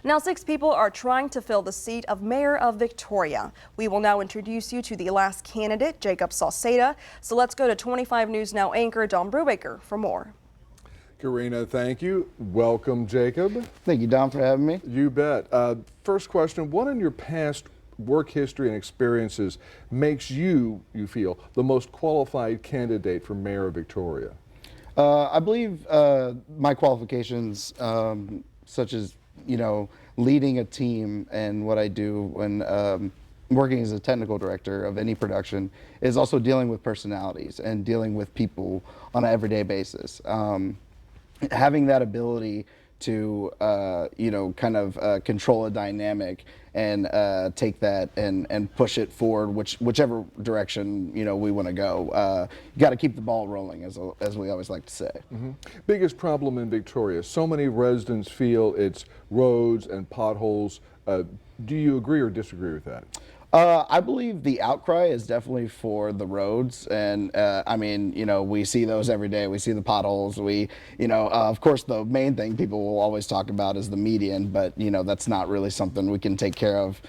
Now, 6 people are trying to fill the seat of Mayor of Victoria. We will now introduce you to the last candidate, Jacob Sauseda. So let's go to 25 News Now anchor Don Brubaker for more. Karina, thank you. Welcome, Jacob. Thank you, Don, for having me. You bet. First question, what in your past work history and experiences makes you feel, the most qualified candidate for Mayor of Victoria? I believe my qualifications, such as, leading a team and what I do when working as a technical director of any production, is also dealing with personalities and dealing with people on an everyday basis. Having that ability to, control a dynamic and take that and push it forward, whichever direction, we want to go. You got to keep the ball rolling, as we always like to say. Mm-hmm. Biggest problem in Victoria, so many residents feel it's roads and potholes. Do you agree or disagree with that? I believe the outcry is definitely for the roads, and we see those every day. We see the potholes. Of course, the main thing people will always talk about is the median, but that's not really something we can take care of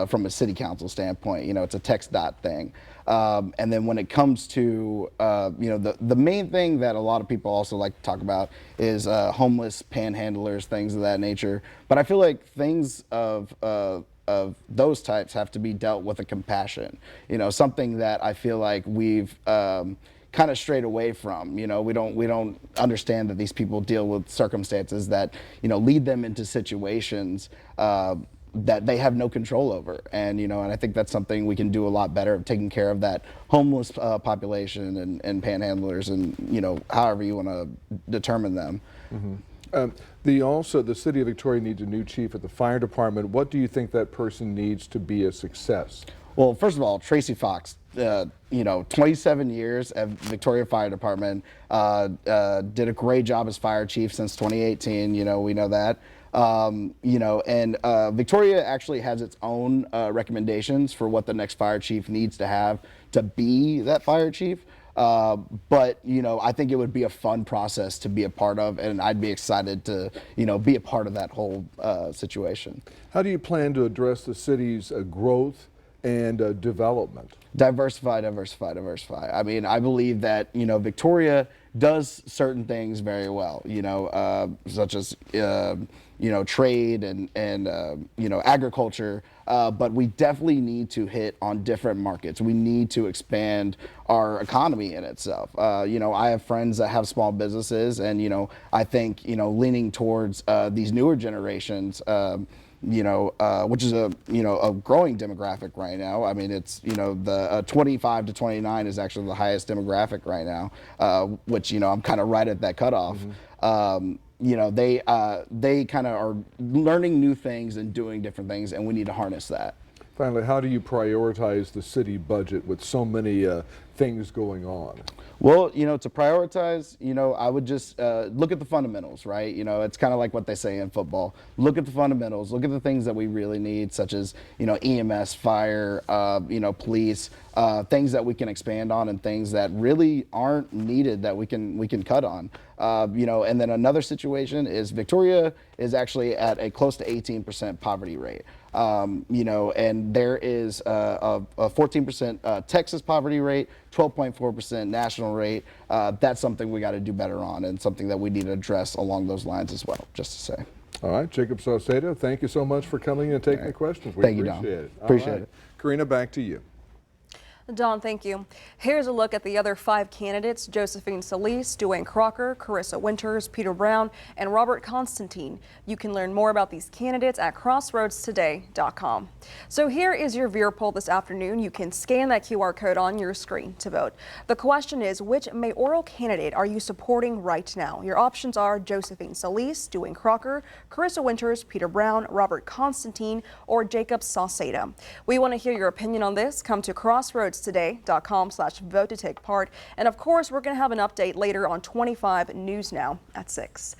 from a city council standpoint. It's a text dot thing. And then when it comes to the main thing that a lot of people also like to talk about is homeless panhandlers, things of that nature. But I feel like things of those types have to be dealt with a compassion, something that I feel like we've kind of strayed away from. We don't understand that these people deal with circumstances that lead them into situations that they have no control over, and I think that's something we can do a lot better of, taking care of that homeless population and panhandlers, and however you want to determine them. Mm-hmm. The city of Victoria needs a new chief at the fire department. What do you think that person needs to be a success? Well, first of all, Tracy Fox, 27 years at Victoria Fire Department, did a great job as fire chief since 2018. We know that. Victoria actually has its own recommendations for what the next fire chief needs to have to be that fire chief. But I think it would be a fun process to be a part of, and I'd be excited to, be a part of that whole situation. How do you plan to address the city's growth and development? Diversify, diversify, diversify. I mean, I believe that, Victoria does certain things very well, such as, trade and agriculture. But we definitely need to hit on different markets. We need to expand our economy in itself. I have friends that have small businesses, and, I think, leaning towards these newer generations, which is a growing demographic right now. I mean, it's, the 25 to 29 is actually the highest demographic right now, which, I'm kind of right at that cutoff. Mm-hmm. They kind of are learning new things and doing different things, and we need to harness that. Finally, how do you prioritize the city budget with so many things going on? Well, to prioritize, I would just look at the fundamentals, right? It's kind of like what they say in football. Look at the fundamentals. Look at the things that we really need, such as, EMS, fire, police, things that we can expand on, and things that really aren't needed that we can cut on. And then another situation is Victoria is actually at a close to 18% poverty rate. And there is a 14% Texas poverty rate, 12.4% national rate. That's something we got to do better on, and something that we need to address along those lines as well, just to say. All right, Jacob Sauseda, thank you so much for coming and taking the questions. Thank you, Don. Appreciate it. Karina, back to you. Don, thank you. Here's a look at the other 5 candidates: Josephine Solis, Dwayne Crocker, Carissa Winters, Peter Brown, and Robert Constantine. You can learn more about these candidates at crossroadstoday.com. So here is your viewer poll this afternoon. You can scan that QR code on your screen to vote. The question is, which mayoral candidate are you supporting right now? Your options are Josephine Solis, Dwayne Crocker, Carissa Winters, Peter Brown, Robert Constantine, or Jacob Sauseda. We want to hear your opinion on this. Come to crossroadstoday.com/vote to take part. And of course, we're going to have an update later on 25 News Now at 6.